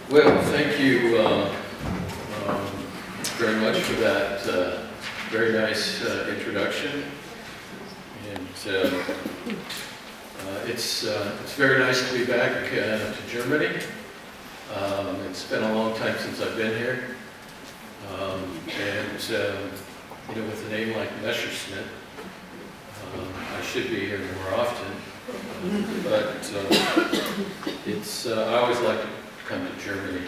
Well, thank you very much for that very nice introduction. And it's very nice to be back to Germany. It's been a long time since I've been here. You know, with a name like Messerschmidt, I should be here more often. But I always like to come to Germany.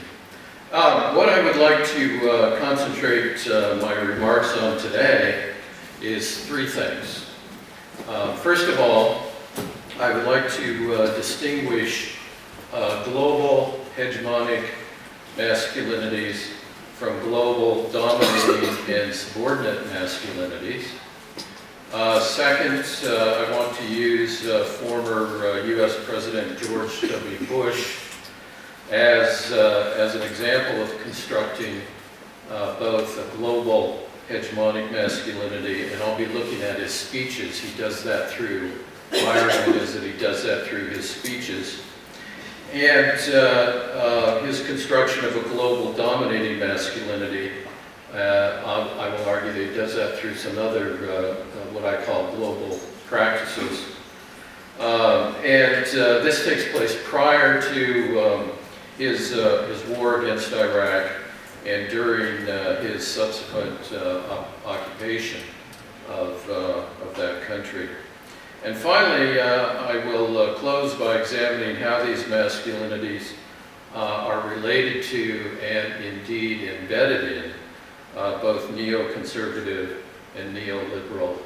What I would like to concentrate my remarks on today is three things. First of all, I would like to distinguish global hegemonic masculinities from global dominating and subordinate masculinities. Second, I want to use former U.S. President George W. Bush as an example of constructing both a global hegemonic masculinity, and I'll be looking at his speeches. He does that through, my argument is that he does that through his speeches, and his construction of a global dominating masculinity. I will argue that he does that through some other, what I call global practices. This takes place prior to his war against Iraq and during his subsequent occupation of that country. And finally, I will close by examining how these masculinities are related to and indeed embedded in both neoconservative and neoliberal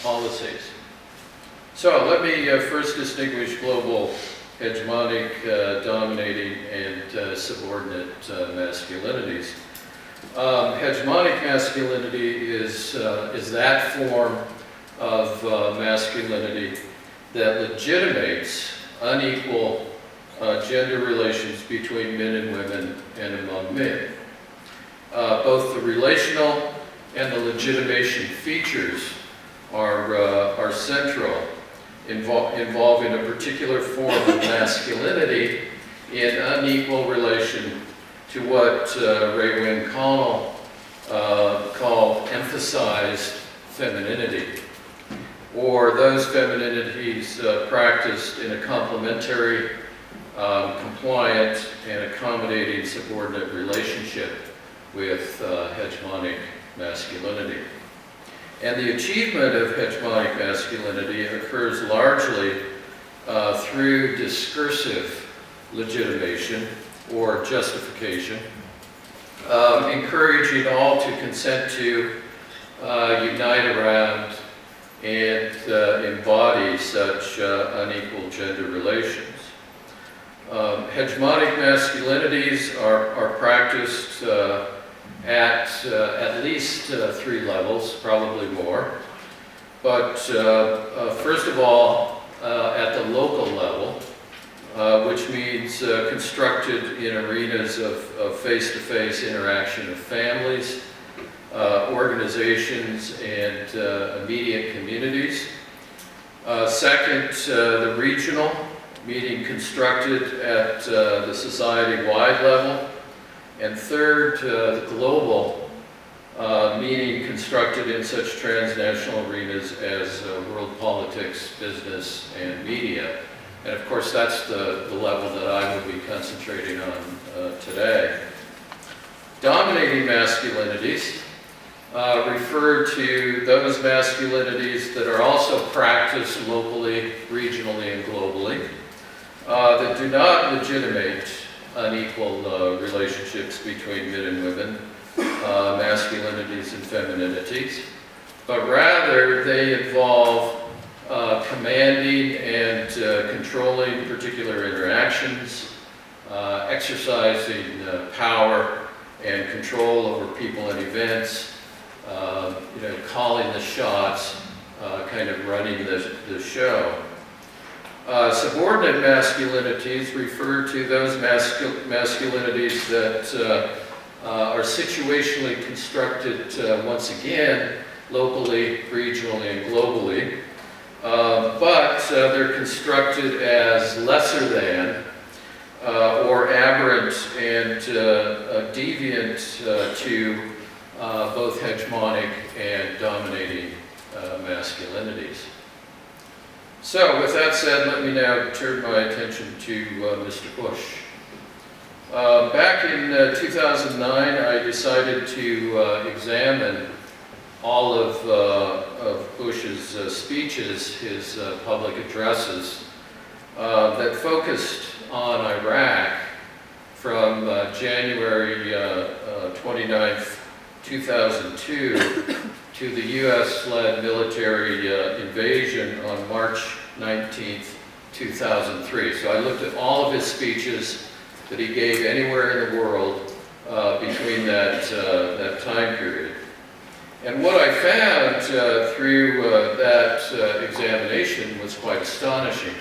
policies. So let me first distinguish global hegemonic, dominating, and subordinate masculinities. Hegemonic masculinity is that form of masculinity that legitimates unequal gender relations between men and women and among men. Both the relational and the legitimation features are central, involving a particular form of masculinity in unequal relation to what Ray Wynne called emphasized femininity, or those femininities practiced in a complementary, compliant, and accommodating subordinate relationship with hegemonic masculinity. And the achievement of hegemonic masculinity occurs largely through discursive legitimation or justification, encouraging all to consent to, unite around, and embody such unequal gender relations. Hegemonic masculinities are practiced at least three levels, probably more. But first of all, at the local level, which means constructed in arenas of face-to-face interaction of families, organizations, and immediate communities. Second, the regional, meaning constructed at the society-wide level. And third, the global, meaning constructed in such transnational arenas as world politics, business, and media. And of course, that's the level that I will be concentrating on today. Dominating masculinities refer to those masculinities that are also practiced locally, regionally, and globally, that do not legitimate unequal relationships between men and women, masculinities and femininities, but rather they involve commanding and controlling particular interactions, exercising power and control over people and events, calling the shots, kind of running the show. Subordinate masculinities refer to those masculinities that are situationally constructed, once again, locally, regionally, and globally, but they're constructed as lesser than or aberrant and deviant to both hegemonic and dominating masculinities. So with that said, let me now turn my attention to Mr. Bush. Back in 2009, I decided to examine all of Bush's speeches, his public addresses, that focused on Iraq from January 29th, 2002 to the US-led military invasion on March 19th, 2003. So I looked at all of his speeches that he gave anywhere in the world between that time period. And what I found through that examination was quite astonishing.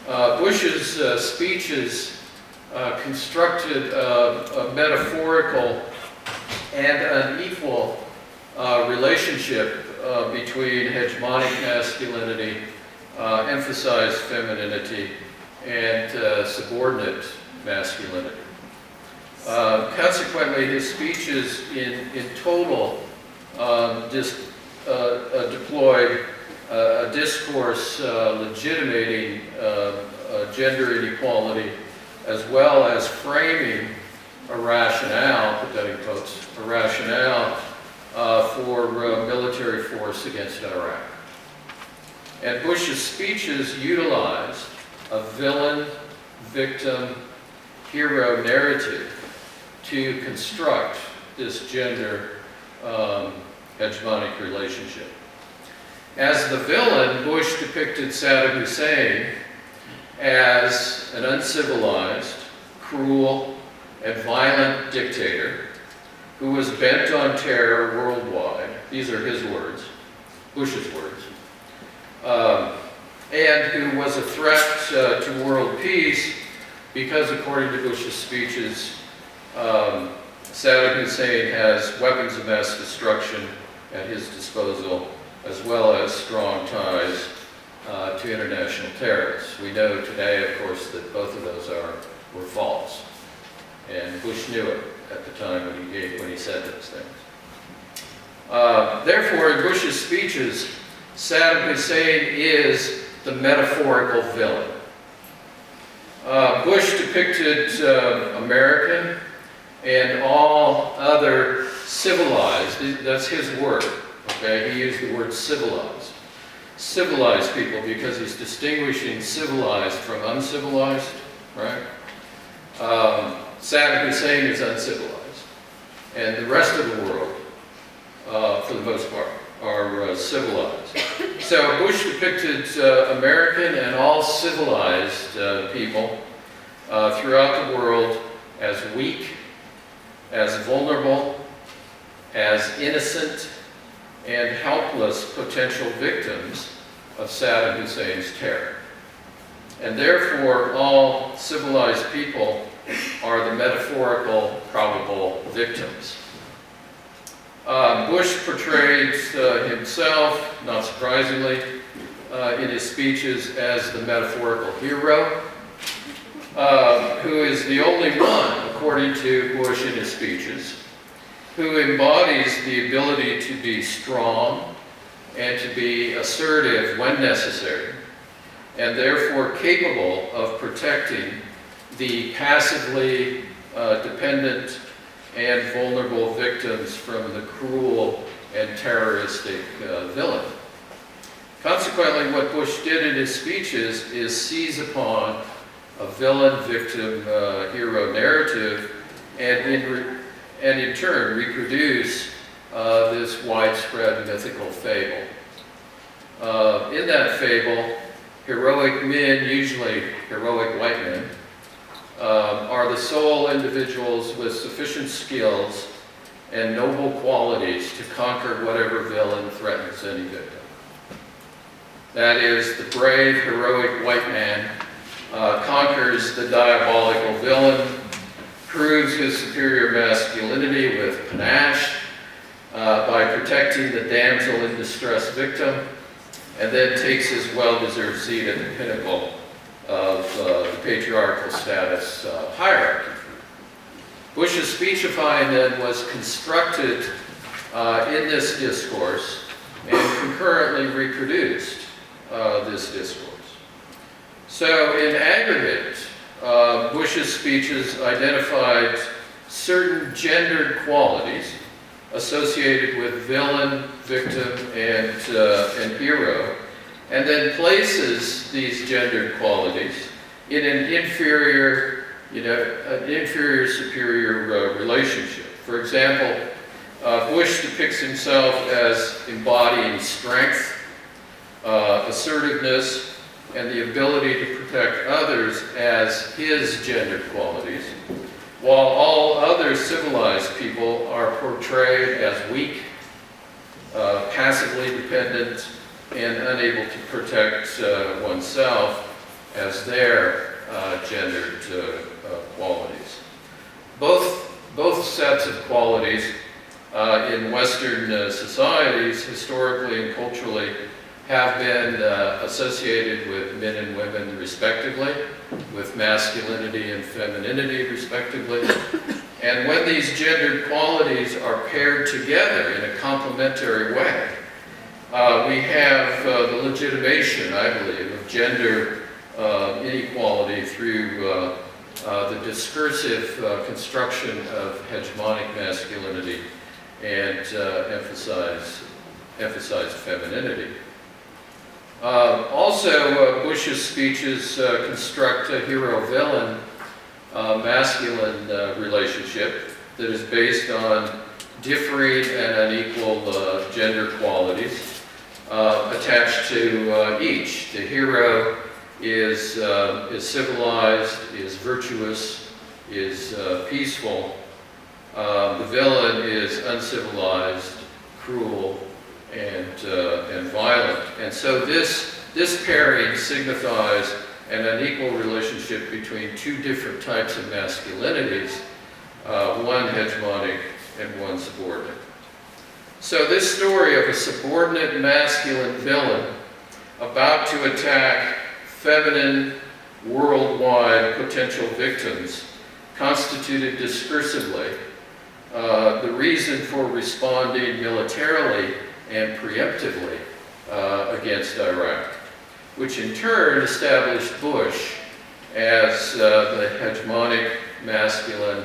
Bush's speeches constructed a metaphorical and unequal relationship between hegemonic masculinity, emphasized femininity, and subordinate masculinity. Consequently, his speeches in total deployed a discourse legitimating gender inequality, as well as framing a rationale, put that in quotes, a rationale for military force against Iraq. And Bush's speeches utilized a villain, victim, hero narrative to construct this gender hegemonic relationship. As the villain, Bush depicted Saddam Hussein as an uncivilized, cruel, and violent dictator who was bent on terror worldwide. These are his words, Bush's words. And who was a threat to world peace because, according to Bush's speeches, Saddam Hussein has weapons of mass destruction at his disposal, as well as strong ties to international terrorists. We know today, of course, that both of those were false. And Bush knew it at the time when he said those things. Therefore, in Bush's speeches, Saddam Hussein is the metaphorical villain. Bush depicted American and all other civilized, that's his word, okay? He used the word civilized. Civilized people, because he's distinguishing civilized from uncivilized, right? Saddam Hussein is uncivilized, and the rest of the world, for the most part, are civilized. So Bush depicted American and all civilized people throughout the world as weak, as vulnerable, as innocent, and helpless potential victims of Saddam Hussein's terror. And therefore, all civilized people are the metaphorical, probable victims. Bush portrayed himself, not surprisingly, in his speeches as the metaphorical hero, who is the only one, according to Bush in his speeches, who embodies the ability to be strong and to be assertive when necessary, and therefore capable of protecting the passively dependent and vulnerable victims from the cruel and terroristic villain. Consequently, what Bush did in his speeches is seize upon a villain-victim hero narrative and in turn reproduce this widespread mythical fable. In that fable, heroic men, usually heroic white men, are the sole individuals with sufficient skills and noble qualities to conquer whatever villain threatens any victim. That is, the brave, heroic white man conquers the diabolical villain, proves his superior masculinity with panache by protecting the damsel in distress victim, and then takes his well-deserved seat at the pinnacle of the patriarchal status hierarchy. Bush's speechifying then was constructed in this discourse and concurrently reproduced this discourse. So in aggregate, Bush's speeches identified certain gendered qualities associated with villain, victim, and hero, and then places these gendered qualities in an inferior, superior relationship. For example, Bush depicts himself as embodying strength, assertiveness, and the ability to protect others as his gendered qualities, while all other civilized people are portrayed as weak, passively dependent, and unable to protect oneself as their gendered qualities. Both sets of qualities in Western societies, historically and culturally, have been associated with men and women respectively, with masculinity and femininity respectively. And when these gendered qualities are paired together in a complementary way, we have the legitimation, I believe, of gender inequality through the discursive construction of hegemonic masculinity and emphasize femininity. Also, Bush's speeches construct a hero-villain masculine relationship that is based on differing and unequal gender qualities attached to each. The hero is civilized, is virtuous, is peaceful. The villain is uncivilized, cruel, and violent. And so this pairing signifies an unequal relationship between two different types of masculinities, one hegemonic and one subordinate. So this story of a subordinate masculine villain about to attack feminine, worldwide potential victims constituted discursively the reason for responding militarily and preemptively against Iraq, which in turn established Bush as the hegemonic, masculine,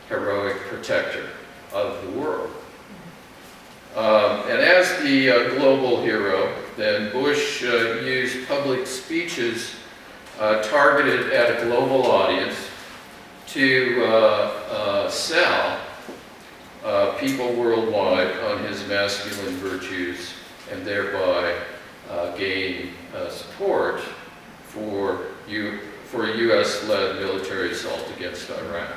heroic protector of the world. And as the global hero, then Bush used public speeches targeted at a global audience to sell people worldwide on his masculine virtues and thereby gain support for a U.S.-led military assault against Iraq.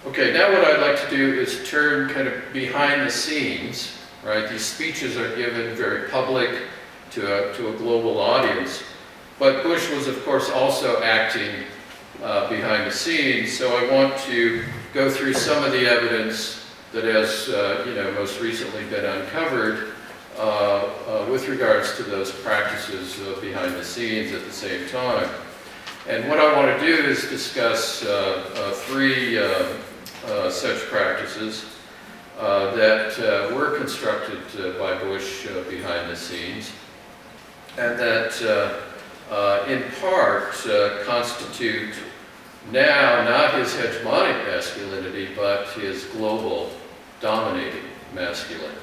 Okay, now what I'd like to do is turn kind of behind the scenes, right? These speeches are given very public to a global audience, but Bush was, of course, also acting behind the scenes, so I want to go through some of the evidence that has, most recently been uncovered with regards to those practices behind the scenes at the same time. And what I want to do is discuss three such practices that were constructed by Bush behind the scenes, and that in part constitute now not his hegemonic masculinity, but his global dominating masculinity.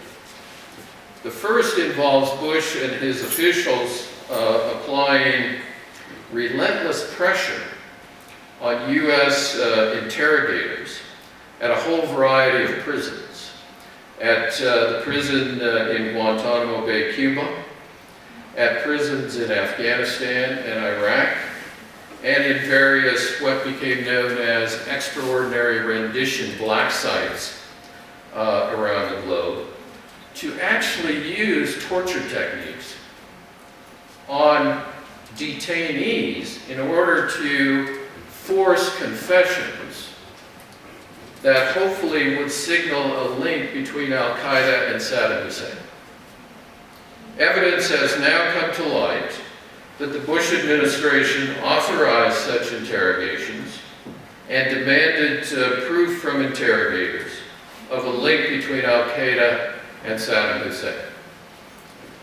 The first involves Bush and his officials applying relentless pressure on U.S. interrogators at a whole variety of prisons. At the prison in Guantanamo Bay, Cuba, at prisons in Afghanistan and Iraq, and in various what became known as extraordinary rendition black sites around the globe, to actually use torture techniques on detainees in order to force confessions that hopefully would signal a link between Al-Qaeda and Saddam Hussein. Evidence has now come to light that the Bush administration authorized such interrogations and demanded proof from interrogators of a link between Al-Qaeda and Saddam Hussein.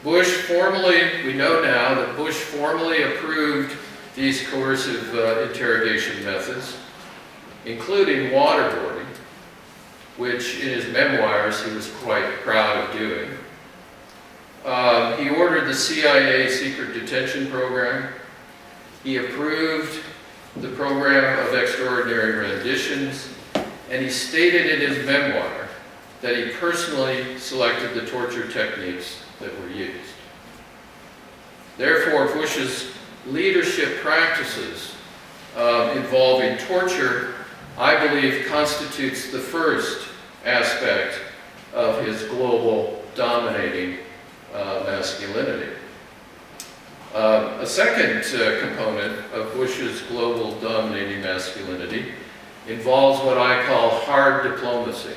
We know now that Bush formally approved these coercive interrogation methods, including waterboarding, which in his memoirs he was quite proud of doing. He ordered the CIA secret detention program. He approved the program of extraordinary renditions, and he stated in his memoir that he personally selected the torture techniques that were used. Therefore, Bush's leadership practices involving torture, I believe, constitutes the first aspect of his global dominating masculinity. A second component of Bush's global dominating masculinity involves what I call hard diplomacy.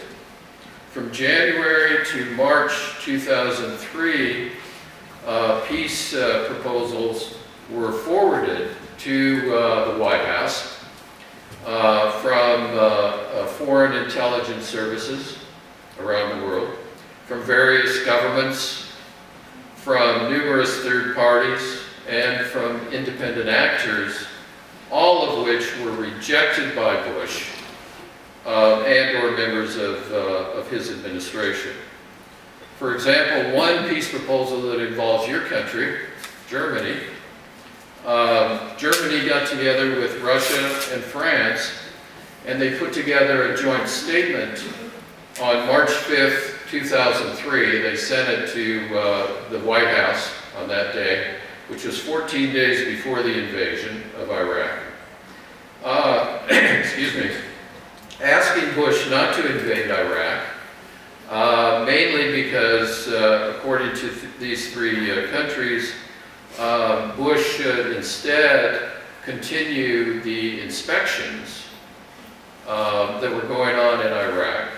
From January to March 2003, peace proposals were forwarded to the White House from foreign intelligence services around the world, from various governments, from numerous third parties, and from independent actors, all of which were rejected by Bush and or members of his administration. For example, one peace proposal that involves your country, Germany, Germany got together with Russia and France, and they put together a joint statement on March 5th, 2003. They sent it to the White House on that day, which was 14 days before the invasion of Iraq. Excuse me. Asking Bush not to invade Iraq, mainly because, according to these three countries, Bush should instead continue the inspections that were going on in Iraq,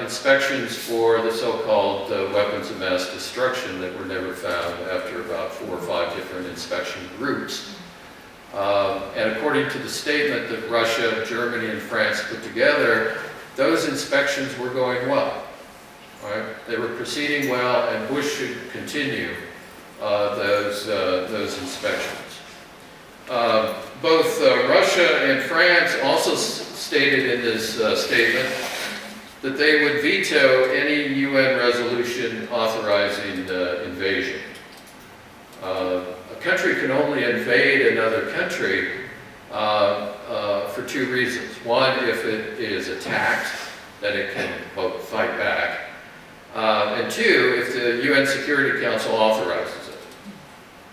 inspections for the so-called weapons of mass destruction that were never found after about 4 or 5 different inspection groups. And according to the statement that Russia, Germany, and France put together, those inspections were going well. Right? They were proceeding well, and Bush should continue those inspections. Both Russia and France also stated in this statement that they would veto any UN resolution authorizing invasion. A country can only invade another country for 2 reasons. One, if it is attacked, then it can, quote, fight back. And 2, if the UN Security Council authorizes it.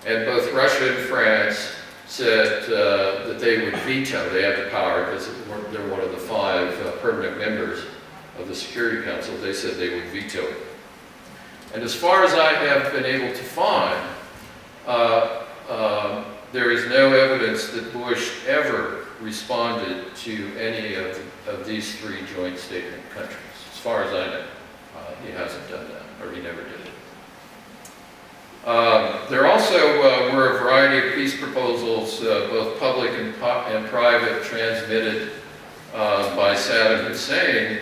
And both Russia and France said that they would veto. They have the power because they're one of the 5 permanent members of the Security Council. They said they would veto it. And as far as I have been able to find, there is no evidence that Bush ever responded to any of these 3 joint statement countries. As far as I know, he hasn't done that, or he never did it. There also were a variety of peace proposals, both public and private, transmitted by Saddam Hussein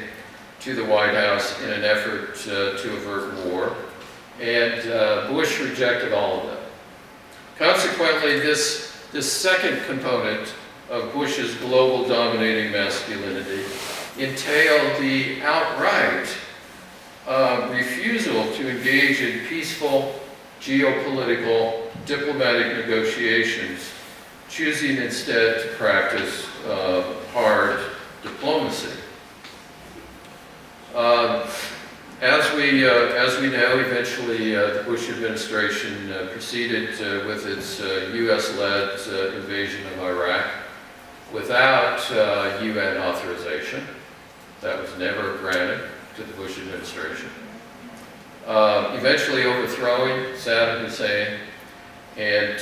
to the White House in an effort to avert war, and Bush rejected all of them. Consequently, this second component of Bush's global dominating masculinity entailed the outright refusal to engage in peaceful, geopolitical, diplomatic negotiations, choosing instead to practice hard diplomacy. As we know, eventually the Bush administration proceeded with its U.S.-led invasion of Iraq without UN authorization. That was never granted to the Bush administration. Eventually overthrowing Saddam Hussein and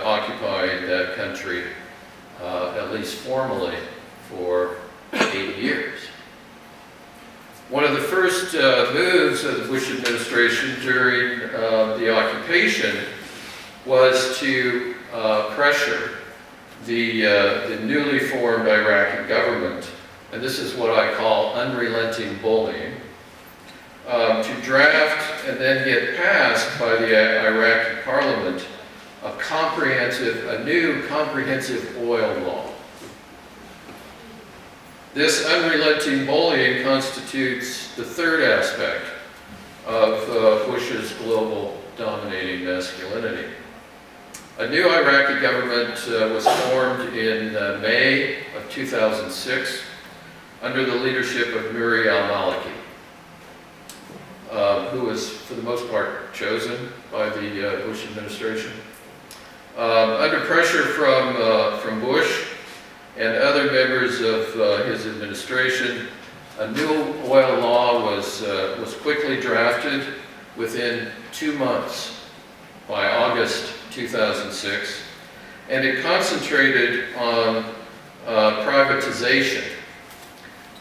occupying that country, at least formally, for 8 years. One of the first moves of the Bush administration during the occupation was to pressure the newly formed Iraqi government, and this is what I call unrelenting bullying, to draft and then get passed by the Iraqi parliament a new comprehensive oil law. This unrelenting bullying constitutes the third aspect of Bush's global dominating masculinity. A new Iraqi government was formed in May of 2006 under the leadership of Nouri al-Maliki, who was, for the most part, chosen by the Bush administration. Under pressure from Bush and other members of his administration, a new oil law was quickly drafted within 2 months, by August 2006, and it concentrated on privatization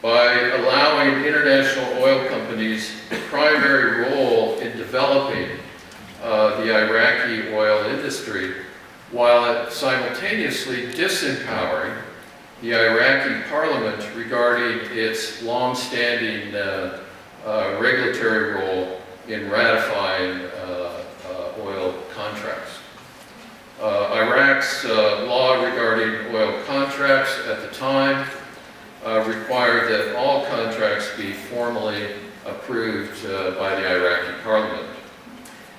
by allowing international oil companies the primary role in developing the Iraqi oil industry, while simultaneously disempowering the Iraqi parliament regarding its long-standing regulatory role in ratifying oil contracts. Iraq's law regarding oil contracts at the time required that all contracts be formally approved by the Iraqi parliament.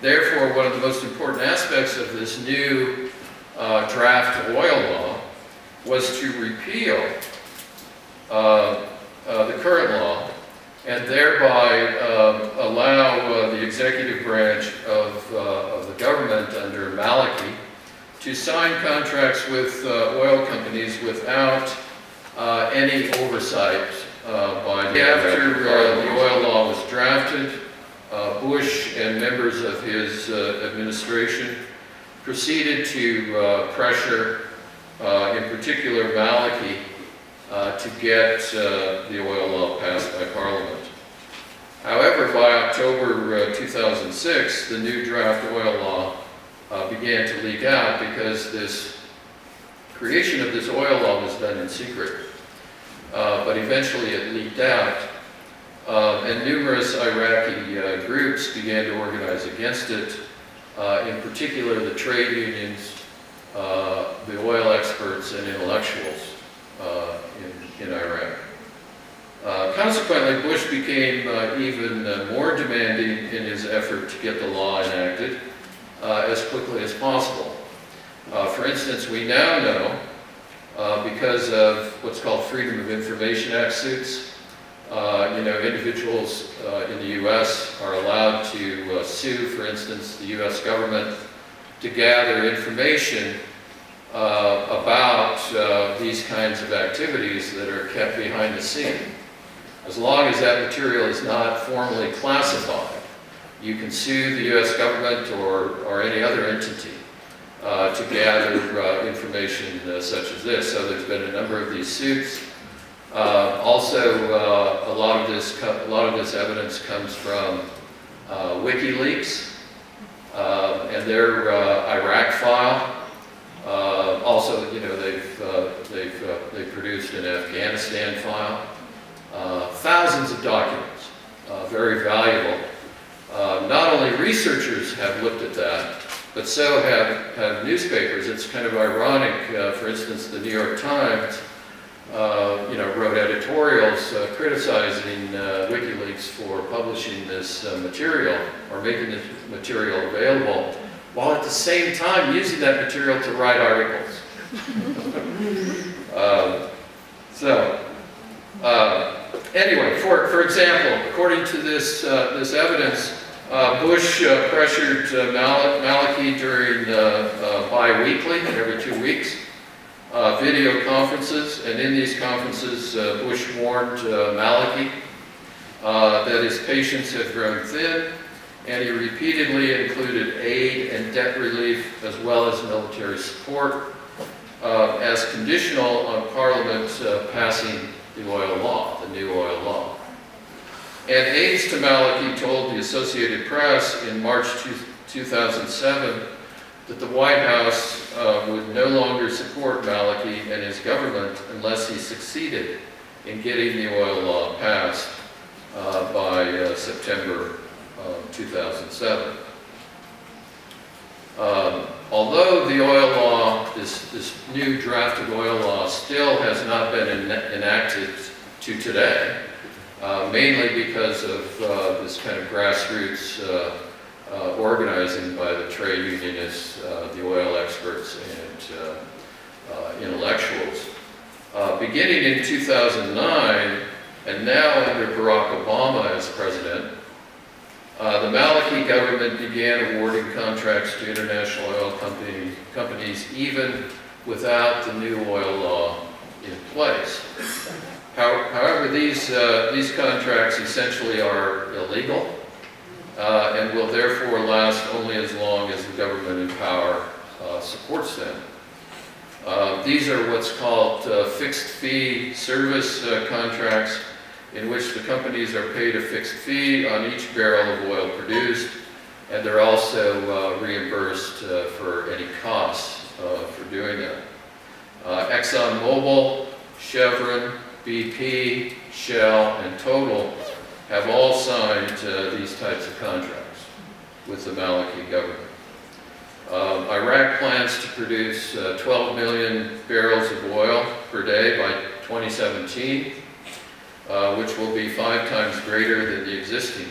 Therefore, one of the most important aspects of this new draft oil law was to repeal the current law and thereby allow the executive branch of the government under Maliki to sign contracts with oil companies without any oversight by the After the oil law was drafted, Bush and members of his administration proceeded to pressure, in particular Maliki, to get the oil law passed by Parliament. However, by October 2006, the new draft oil law began to leak out because this creation of this oil law was done in secret. But eventually it leaked out, and numerous Iraqi groups began to organize against it, in particular the trade unions, the oil experts, and intellectuals in Iraq. Consequently, Bush became even more demanding in his effort to get the law enacted as quickly as possible. For instance, we now know, because of what's called Freedom of Information Act suits, individuals in the U.S. are allowed to sue, for instance, the U.S. government to gather information about these kinds of activities that are kept behind the scene. As long as that material is not formally classified, you can sue the U.S. government or any other entity to gather information such as this. So there's been a number of these suits. Also, a lot of this evidence comes from WikiLeaks and their Iraq file. Also, they've produced an Afghanistan file. Thousands of documents, very valuable. Not only researchers have looked at that, but so have newspapers. It's kind of ironic. For instance, the New York Times, wrote editorials criticizing WikiLeaks for publishing this material or making this material available, while at the same time using that material to write articles. Anyway, for example, according to this evidence, Bush pressured Maliki during bi-weekly, every 2 weeks, video conferences, and in these conferences, Bush warned Maliki that his patience had grown thin, and he repeatedly included aid and debt relief as well as military support as conditional on Parliament passing the oil law, the new oil law. And aides to Maliki told the Associated Press in March 2007 that the White House would no longer support Maliki and his government unless he succeeded in getting the oil law passed by September 2007. Although the oil law, this new drafted oil law, still has not been enacted to today, mainly because of this kind of grassroots organizing by the trade unionists, the oil experts, and intellectuals. Beginning in 2009, and now under Barack Obama as president, the Maliki government began awarding contracts to international oil companies even without the new oil law in place. However, these contracts essentially are illegal and will therefore last only as long as the government in power supports them. These are what's called fixed fee service contracts, in which the companies are paid a fixed fee on each barrel of oil produced, and they're also reimbursed for any costs for doing that. ExxonMobil, Chevron, BP, Shell, and Total have all signed these types of contracts with the Maliki government. Iraq plans to produce 12 million barrels of oil per day by 2017, which will be 5 times greater than the existing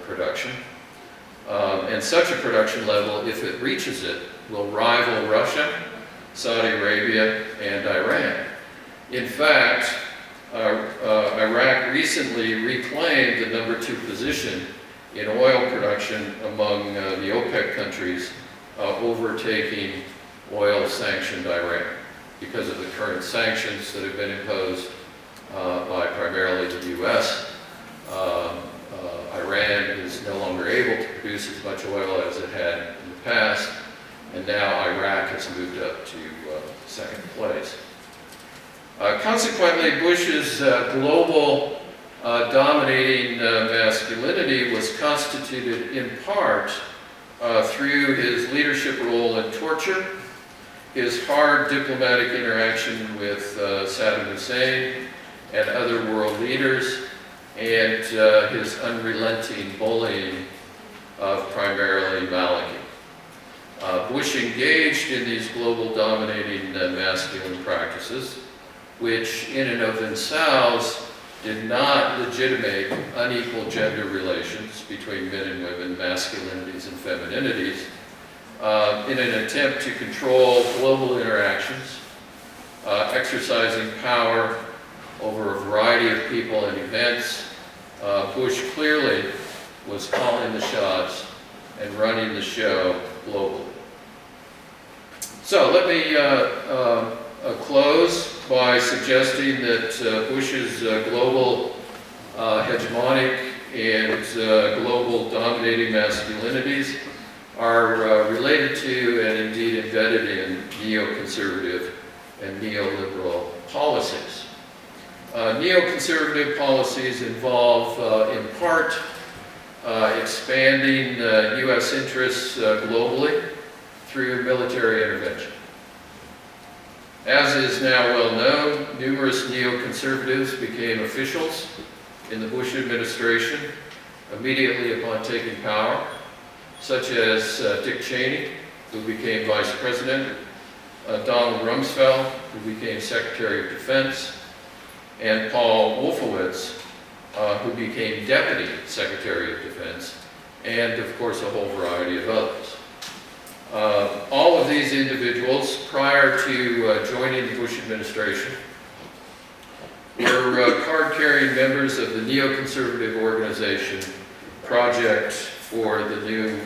production. And such a production level, if it reaches it, will rival Russia, Saudi Arabia, and Iran. In fact, Iraq recently reclaimed the #2 position in oil production among the OPEC countries, overtaking oil-sanctioned Iran because of the current sanctions that have been imposed by primarily the U.S. Iran is no longer able to produce as much oil as it had in the past, and now Iraq has moved up to second place. Consequently, Bush's global dominating masculinity was constituted in part through his leadership role in torture, his hard diplomatic interaction with Saddam Hussein and other world leaders, and his unrelenting bullying of primarily Maliki. Bush engaged in these global dominating masculine practices, which in and of themselves did not legitimate unequal gender relations between men and women, masculinities and femininities, in an attempt to control global interactions, exercising power over a variety of people and events. Bush clearly was calling the shots and running the show globally. So let me close by suggesting that Bush's global hegemonic and global dominating masculinities are related to and indeed embedded in neoconservative and neoliberal policies. Neoconservative policies involve, in part, expanding U.S. interests globally through military intervention. As is now well known, numerous neoconservatives became officials in the Bush administration immediately upon taking power, such as Dick Cheney, who became vice president, Donald Rumsfeld, who became Secretary of Defense, and Paul Wolfowitz, who became Deputy Secretary of Defense, and of course a whole variety of others. All of these individuals, prior to joining the Bush administration, were card-carrying members of the neoconservative organization Project for the New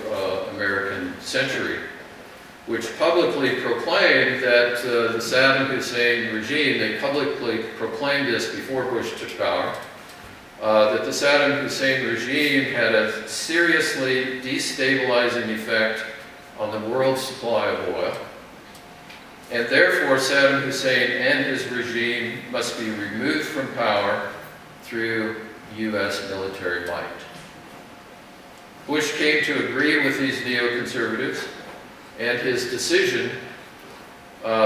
American Century, which publicly proclaimed that the Saddam Hussein regime, they publicly proclaimed this before Bush took power, that the Saddam Hussein regime had a seriously destabilizing effect on the world's supply of oil, and therefore Saddam Hussein and his regime must be removed from power through U.S. military might. Bush came to agree with these neoconservatives, and his decision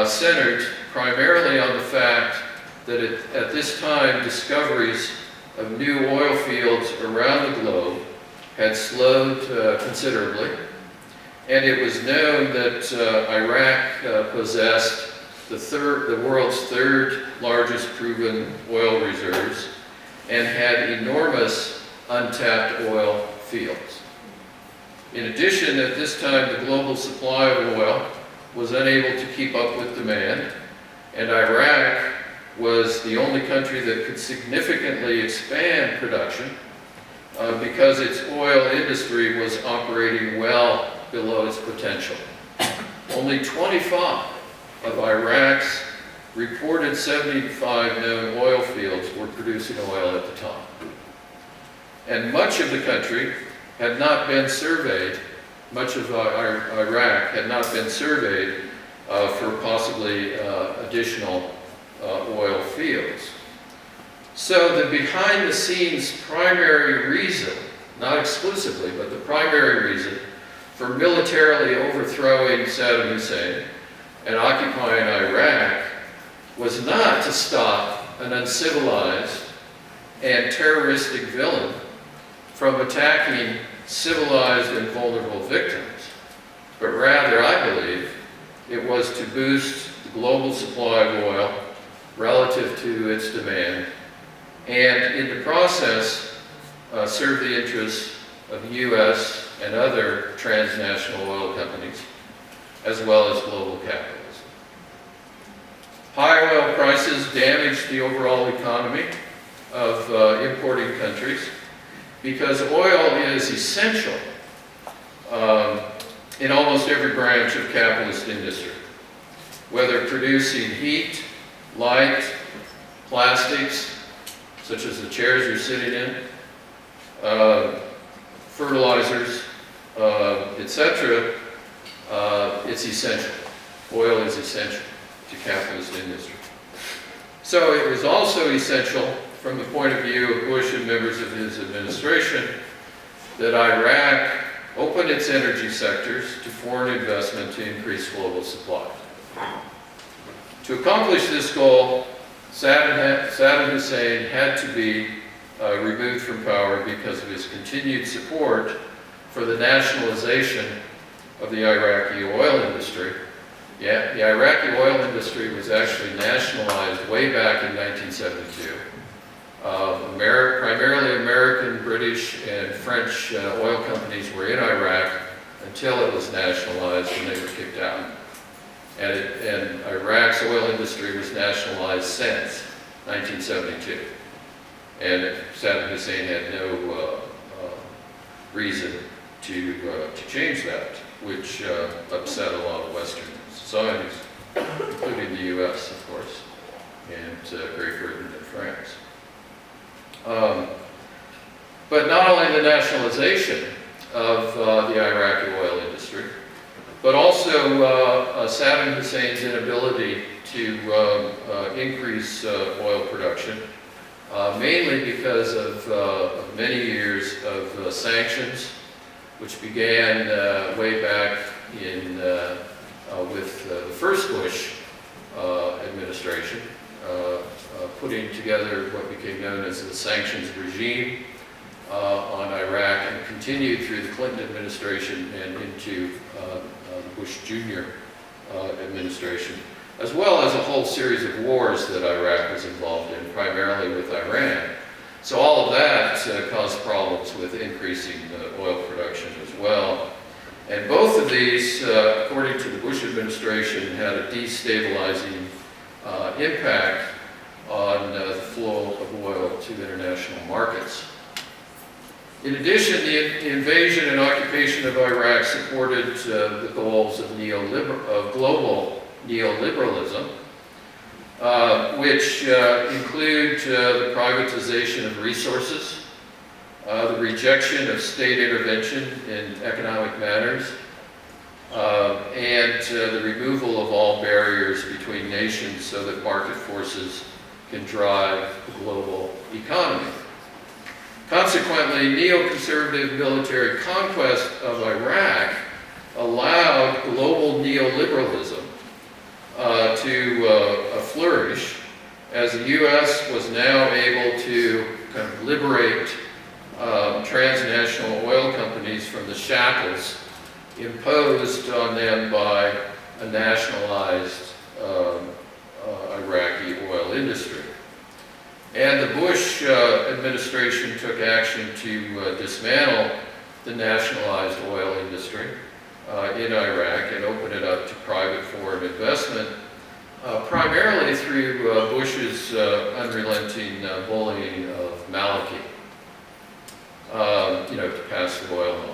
centered primarily on the fact that at this time discoveries of new oil fields around the globe had slowed considerably, and it was known that Iraq possessed the world's third largest proven oil reserves and had enormous untapped oil fields. In addition, at this time, the global supply of oil was unable to keep up with demand, and Iraq was the only country that could significantly expand production because its oil industry was operating well below its potential. Only 25 of Iraq's reported 75 known oil fields were producing oil at the time. And much of the country had not been surveyed, much of Iraq had not been surveyed for possibly additional oil fields. So the behind-the-scenes primary reason, not exclusively, but the primary reason for militarily overthrowing Saddam Hussein and occupying Iraq was not to stop an uncivilized and terroristic villain from attacking civilized and vulnerable victims, but rather, I believe, it was to boost the global supply of oil relative to its demand, and in the process, serve the interests of the U.S. and other transnational oil companies, as well as global capitalism. High oil prices damaged the overall economy of importing countries because oil is essential in almost every branch of capitalist industry, whether producing heat, light, plastics, such as the chairs you're sitting in, fertilizers, etc. It's essential. Oil is essential to capitalist industry. So it was also essential from the point of view of Bush and members of his administration that Iraq open its energy sectors to foreign investment to increase global supply. To accomplish this goal, Saddam Hussein had to be removed from power because of his continued support for the nationalization of the Iraqi oil industry. Yeah, the Iraqi oil industry was actually nationalized way back in 1972. Primarily American, British, and French oil companies were in Iraq until it was nationalized and they were kicked out. And Iraq's oil industry was nationalized since 1972. And Saddam Hussein had no reason to change that, which upset a lot of Western societies, including the U.S., of course, and Great Britain and France. But not only the nationalization of the Iraqi oil industry, but also Saddam Hussein's inability to increase oil production, mainly because of many years of sanctions, which began way back in with the first Bush administration, putting together what became known as the sanctions regime on Iraq, and continued through the Clinton administration and into the Bush Jr. Administration, as well as a whole series of wars that Iraq was involved in, primarily with Iran. So all of that caused problems with increasing oil production as well. And both of these, according to the Bush administration, had a destabilizing impact on the flow of oil to international markets. In addition, the invasion and occupation of Iraq supported the goals of global neoliberalism, which include the privatization of resources, the rejection of state intervention in economic matters, and the removal of all barriers between nations so that market forces can drive the global economy. Consequently, neoconservative military conquest of Iraq allowed global neoliberalism to flourish as the U.S. was now able to kind of liberate transnational oil companies from the shackles imposed on them by a nationalized Iraqi oil industry. And the Bush administration took action to dismantle the nationalized oil industry in Iraq and open it up to private foreign investment, primarily through Bush's unrelenting bullying of Maliki, to pass the oil law.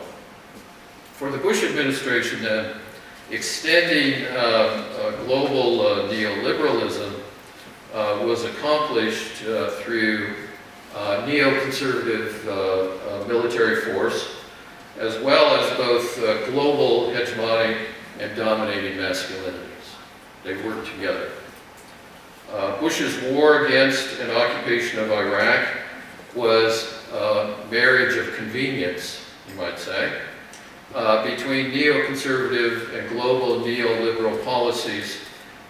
For the Bush administration then, extending global neoliberalism was accomplished through neoconservative military force, as well as both global hegemonic and dominating masculinities. They worked together. Bush's war against and occupation of Iraq was a marriage of convenience, you might say, between neoconservative and global neoliberal policies,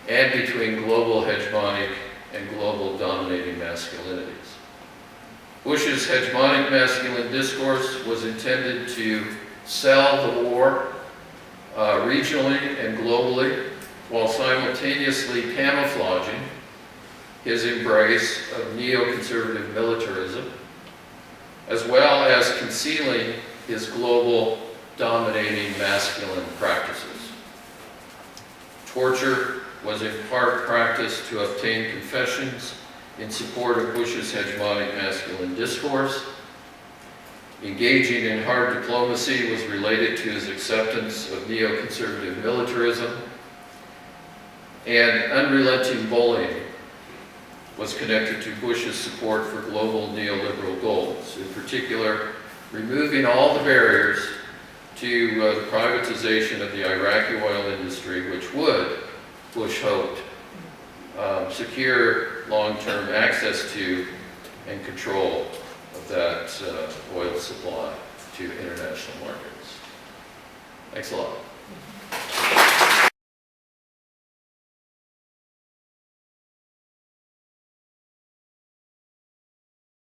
and between global hegemonic and global dominating masculinities. Bush's hegemonic masculine discourse was intended to sell the war regionally and globally, while simultaneously camouflaging his embrace of neoconservative militarism, as well as concealing his global dominating masculine practices. Torture was in part practiced to obtain confessions in support of Bush's hegemonic masculine discourse. Engaging in hard diplomacy was related to his acceptance of neoconservative militarism, and unrelenting bullying was connected to Bush's support for global neoliberal goals, in particular, removing all the barriers to the privatization of the Iraqi oil industry, which would, Bush hoped, secure long-term access to and control of that oil supply to international markets. Thanks a lot.